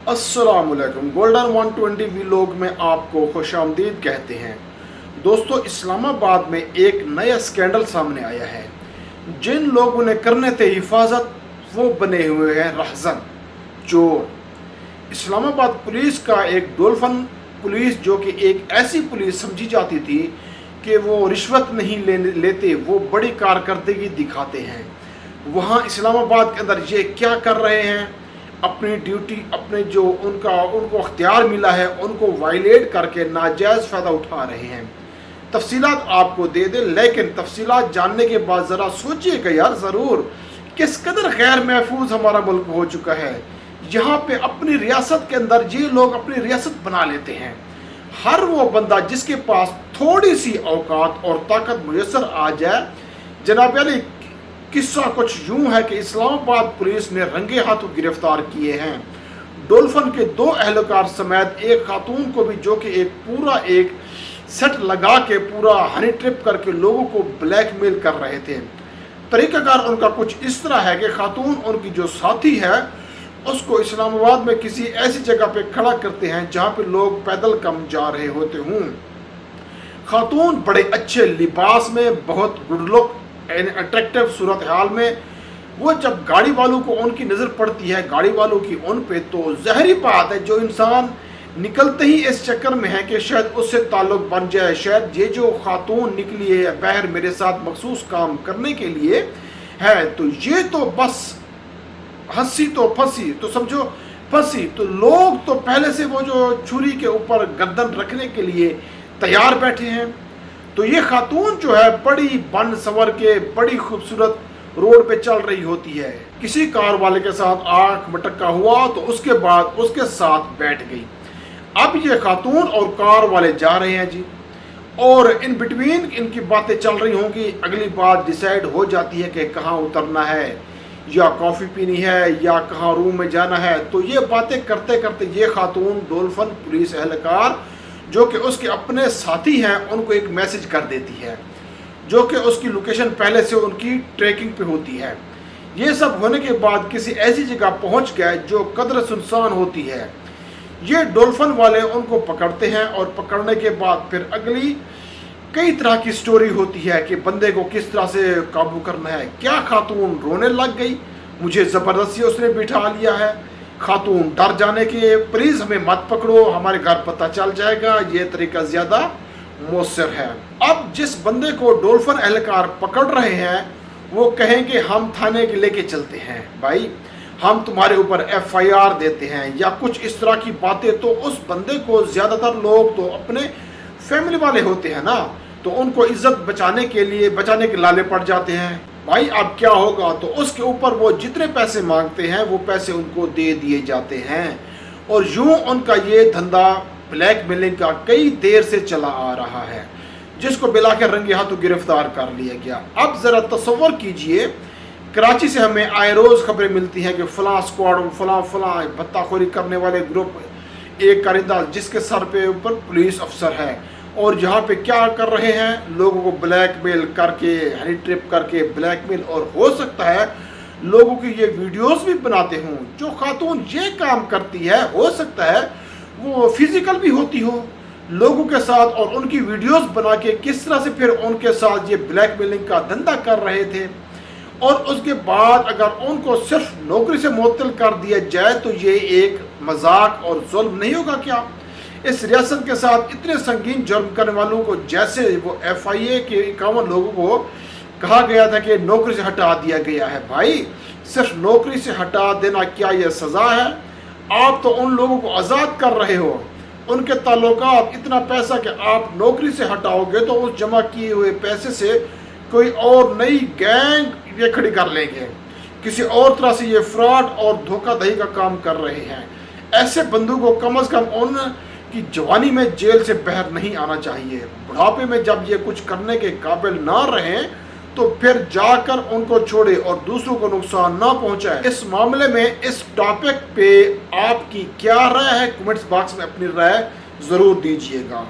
अस्सलाम वालेकुम। Golden 120 vlog में आपको खुशामदीद कहते हैं। दोस्तों, इस्लामाबाद में एक नया स्कैंडल सामने आया है। जिन लोगों ने करने थे हिफाजत वो बने हुए हैं रहज़न चोर। इस्लामाबाद पुलिस का एक डॉल्फिन पुलिस, जो कि एक ऐसी पुलिस समझी जाती थी कि वो रिश्वत नहीं लेते, वो बड़ी कारकर्दगी दिखाते हैं। वहाँ इस्लामाबाद के अंदर ये क्या कर रहे हैं, अपनी ड्यूटी, अपने जो उनको अख्तियार मिला है उनको वायलेट करके नाजायज़ फ़ायदा उठा रहे हैं। तफसीलात आपको दे दें, लेकिन तफसीलात जानने के बाद ज़रा सोचिएगा यार ज़रूर, किस कदर गैर महफूज हमारा मुल्क हो चुका है। यहाँ पे अपनी रियासत के अंदर ये लोग अपनी रियासत बना लेते हैं। हर वो बंदा जिसके पास थोड़ी सी औकात और ताकत मुयसर आ जाए। जनाब अली, किस्सा कुछ यूं है कि इस्लामाबाद पुलिस ने रंगे हाथों गिरफ्तार किए हैं डॉल्फिन के 2 एहलकार समेत एक खातून को भी, जो कि एक सेट लगा के पूरा हनी ट्रिप करके लोगों को ब्लैकमेल कर रहे थे। तरीकाकार उनका कुछ इस तरह है कि खातून उनकी जो साथी है उसको इस्लामाबाद में किसी ऐसी जगह पे खड़ा करते हैं जहाँ पे लोग पैदल कम जा रहे होते हों। खातून बड़े अच्छे लिबास में, बहुत गुड लुक, अट्रैक्टिव सूरत हाल में, वो जब गाड़ी वालों को उनकी नज़र पड़ती है, गाड़ी वालों की उन पे, तो ज़ाहिरी बात है जो इंसान निकलते ही इस चक्कर में है कि शायद उससे ताल्लुक़ बन जाए, शायद ये जो खातून निकली है बहर मेरे साथ मखसूस काम करने के लिए है, तो ये तो बस हंसी तो फंसी, तो समझो फंसी। तो लोग तो पहले से वो जो छुरी के ऊपर गर्दन रखने के लिए तैयार बैठे हैं। तो ये खातून जो है बड़ी बन संवर के, बड़ी खूबसूरत रोड पे चल रही होती है। किसी कार वाले के साथ आंख मटक्का हुआ तो उसके बाद उसके साथ बैठ गई। अब ये खातून और कार वाले जा रहे हैं जी, और इन बिटवीन इनकी बातें चल रही होंगी। अगली बात डिसाइड हो जाती है कि कहाँ उतरना है, या कॉफ़ी पीनी है, या कहाँ रूम में जाना है। तो ये बातें करते करते ये खातून डॉल्फिन पुलिस एहलकार, जो कि उसके अपने साथी हैं, उनको एक मैसेज कर देती है, जो कि उसकी लोकेशन पहले से उनकी ट्रैकिंग पे होती है। ये सब होने के बाद किसी ऐसी जगह पहुंच गए जो कदर सुनसान होती है। ये डॉल्फिन वाले उनको पकड़ते हैं, और पकड़ने के बाद फिर अगली कई तरह की स्टोरी होती है कि बंदे को किस तरह से काबू करना है। क्या खातून रोने लग गई, मुझे ज़बरदस्ती उसने बिठा लिया है। खातून डर जाने के, प्लीज़ हमें मत पकड़ो, हमारे घर पता चल जाएगा, ये तरीका ज़्यादा मौसर है। अब जिस बंदे को डॉल्फिन एहलकार पकड़ रहे हैं वो कहेंगे हम थाने के लेके चलते हैं, भाई हम तुम्हारे ऊपर FIR देते हैं, या कुछ इस तरह की बातें। तो उस बंदे को ज़्यादातर लोग तो अपने फैमिली वाले होते हैं ना, तो उनको इज्जत बचाने के लाले पड़ जाते हैं। भाई अब क्या होगा, तो उसके ऊपर वो जितने पैसे मांगते हैं वो पैसे उनको दे दिए जाते हैं। और यूं उनका ये धंधा ब्लैकमेलिंग का कई देर से चला आ रहा है, जिसको बिला के रंगे हाथों गिरफ्तार कर लिया गया। अब ज़रा तसव्वुर कीजिए, कराची से हमें आए रोज़ खबरें मिलती हैं कि फ़लाँ स्क्वाड, फ़लाँ भत्ताखोरी करने वाले ग्रुप, एक कारिंदा जिसके सर पे ऊपर पुलिस अफसर है, और यहाँ पे क्या कर रहे हैं, लोगों को ब्लैकमेल करके, हनी ट्रिप करके ब्लैकमेल, और हो सकता है लोगों की ये वीडियोस भी बनाते हों। जो खातून ये काम करती है हो सकता है वो फिजिकल भी होती हो लोगों के साथ, और उनकी वीडियोस बना के किस तरह से फिर उनके साथ ये ब्लैकमेलिंग का धंधा कर रहे थे। और उसके बाद अगर उनको सिर्फ नौकरी से मुअत्तल कर दिया जाए तो ये एक मजाक और जुल्म नहीं होगा क्या? इस रियासत के साथ इतने संगीन जुर्म करने वालों को, जैसे वो FIA के 51 लोगों को कहा गया था कि नौकरी से हटा दिया गया है। भाई सिर्फ नौकरी से हटा देना क्या ये सज़ा है? आप तो उन लोगों को आज़ाद कर रहे हो, उनके ताल्लुकात, इतना पैसा कि आप नौकरी से हटाओगे तो उस जमा किए हुए पैसे से कोई और नई गैंग ये खड़ी कर लेंगे। किसी और तरह से ये फ्रॉड और धोखाधड़ी का काम कर रहे हैं। ऐसे बंदों को कम से कम उन की जवानी में जेल से बाहर नहीं आना चाहिए। बुढ़ापे में जब ये कुछ करने के काबिल ना रहें तो फिर जाकर उनको छोड़े और दूसरों को नुकसान ना पहुंचाए। इस मामले में, इस टॉपिक पे आपकी क्या राय है, कमेंट्स बॉक्स में अपनी राय ज़रूर दीजिएगा।